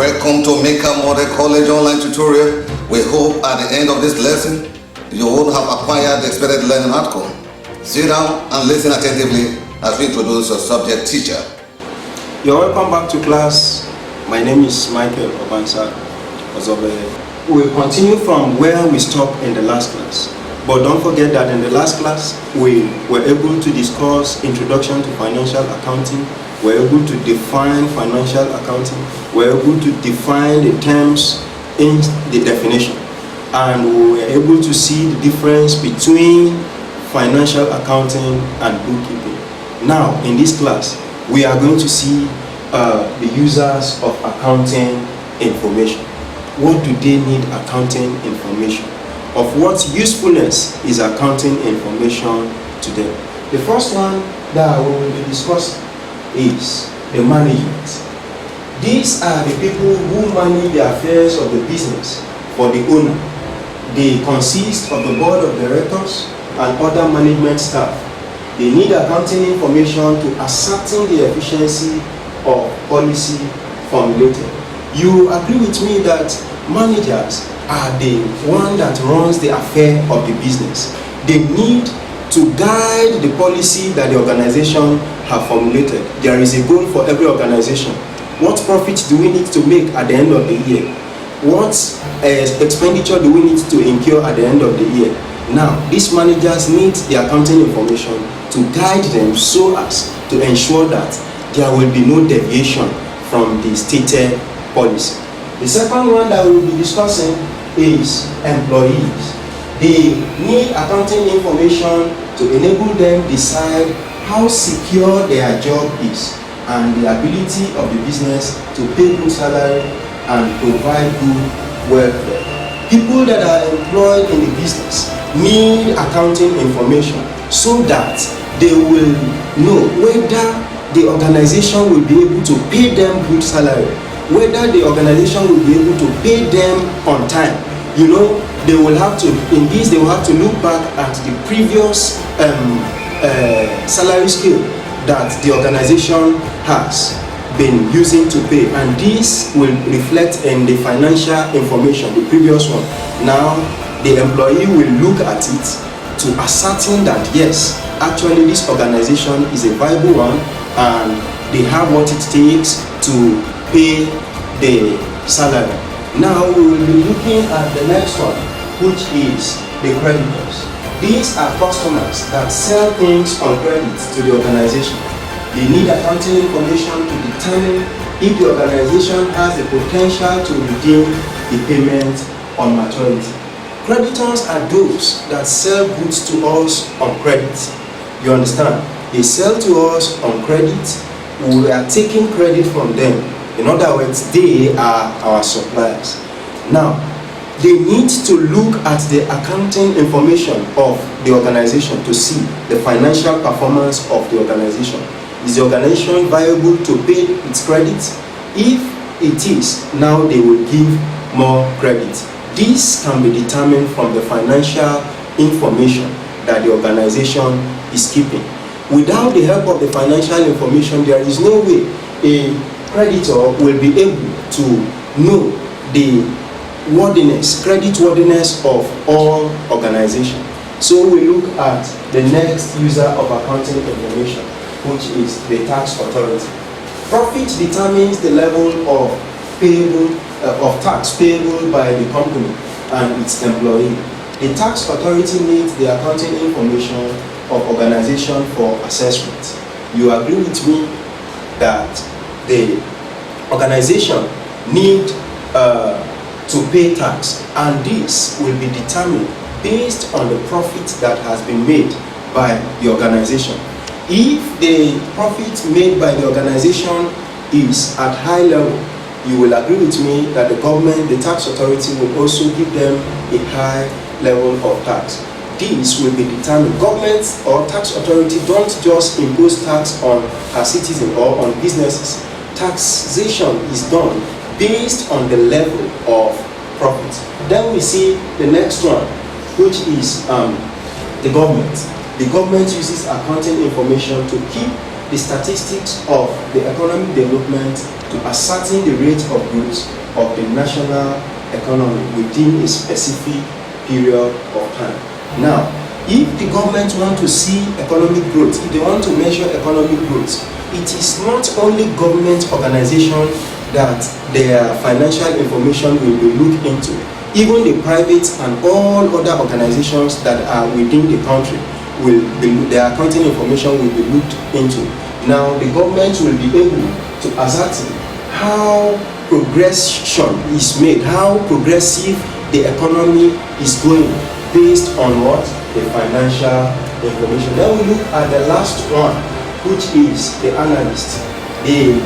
Welcome to Mikab Model College online tutorial. We hope at the end of this lesson, you will have acquired the expected learning outcome. Sit down and listen attentively as we introduce your subject teacher. You're welcome back to class. My name is Mikab Ozobe. We'll continue from where we stopped in the last class. But don't forget that in the last class, we were able to discuss introduction to financial accounting. We were able to define financial accounting. We were able to define the terms in the definition. And we were able to see the difference between financial accounting and bookkeeping. Now, in this class, we are going to see the users of accounting information. What do they need accounting information? Of what usefulness is accounting information to them? The first one that we will be discussing is the management. These are the people who manage the affairs of the business for the owner. They consist of the board of directors and other management staff. They need accounting information to ascertain the efficiency of policy formulated. You agree with me that managers are the one that runs the affair of the business. They need to guide the policy that the organization have formulated. There is a goal for every organization. What profit do we need to make at the end of the year? What expenditure do we need to incur at the end of the year? Now, these managers need the accounting information to guide them so as to ensure that there will be no deviation from the stated policy. The second one that we will be discussing is employees. They need accounting information to enable them decide how secure their job is and the ability of the business to pay good salary and provide good welfare. People that are employed in the business need accounting information so that they will know whether the organization will be able to pay them good salary, whether the organization will be able to pay them on time. You know, they will have to, in this, they will have to look back at the previous salary scale that the organization has been using to pay, and this will reflect in the financial information, the previous one. Now, the employee will look at it to ascertain that yes, actually this organization is a viable one and they have what it takes to pay the salary. Now we will be looking at the next one, which is the creditors. These are customers that sell things on credit to the organization. They need accounting information to determine if the organization has the potential to redeem the payment on maturity. Creditors are those that sell goods to us on credit. You understand? They sell to us on credit. We are taking credit from them. In other words, they are our suppliers. Now, they need to look at the accounting information of the organization to see the financial performance of the organization. Is the organization viable to pay its credit? If it is, now they will give more credit. This can be determined from the financial information that the organization is keeping. Without the help of the financial information, there is no way a creditor will be able to know the worthiness, credit worthiness of all organizations. So we look at the next user of accounting information, which is the tax authority. Profit determines the level of tax payable by the company and its employee. The tax authority needs the accounting information of organization for assessment. You agree with me that the organization need to pay tax, and this will be determined based on the profit that has been made by the organization. If the profit made by the organization is at high level, you will agree with me that the government, the tax authority, will also give them a high level of tax. This will be determined. Government or tax authority don't just impose tax on a citizen or on businesses. Taxation is done based on the level of profit. Then we see the next one, which is the government. The government uses accounting information to keep the statistics of the economic development to ascertain the rate of growth of the national economy within a specific period of time. Now, if the government want to see economic growth, if they want to measure economic growth, it is not only government organization that their financial information will be looked into. Even the private and all other organizations that are within the country their accounting information will be looked into. Now, the government will be able to ascertain how progression is made, how progressive the economy is going based on what? The financial information. Then we look at the last one, which is the analyst. They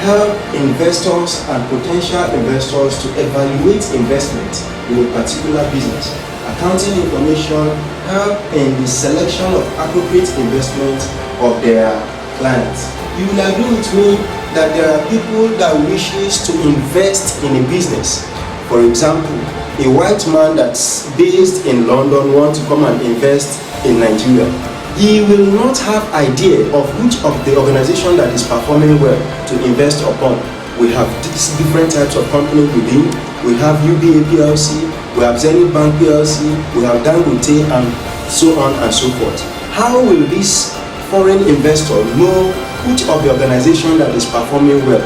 help investors and potential investors to evaluate investment in a particular business. Accounting information help in the selection of appropriate investment of their clients. You will agree with me that there are people that wishes to invest in a business. For example, a white man that's based in London wants to come and invest in Nigeria. He will not have idea of which of the organization that is performing well to invest upon. We have different types of companies within. We have UBA PLC, we have Zenith Bank PLC, we have Dangote, and so on and so forth. How will this foreign investor know which of the organization that is performing well?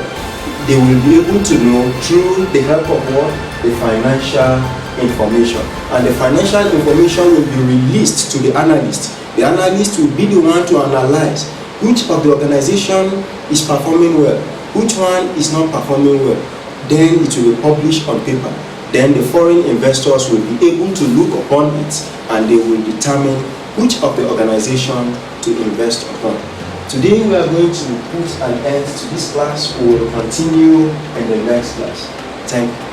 They will be able to know through the help of what? The financial information. And the financial information will be released to the analyst. The analyst will be the one to analyze which of the organization is performing well, which one is not performing well. Then it will be published on paper. Then the foreign investors will be able to look upon it and they will determine which of the organization to invest upon. Today we are going to put an end to this class. We will continue in the next class. Thank you.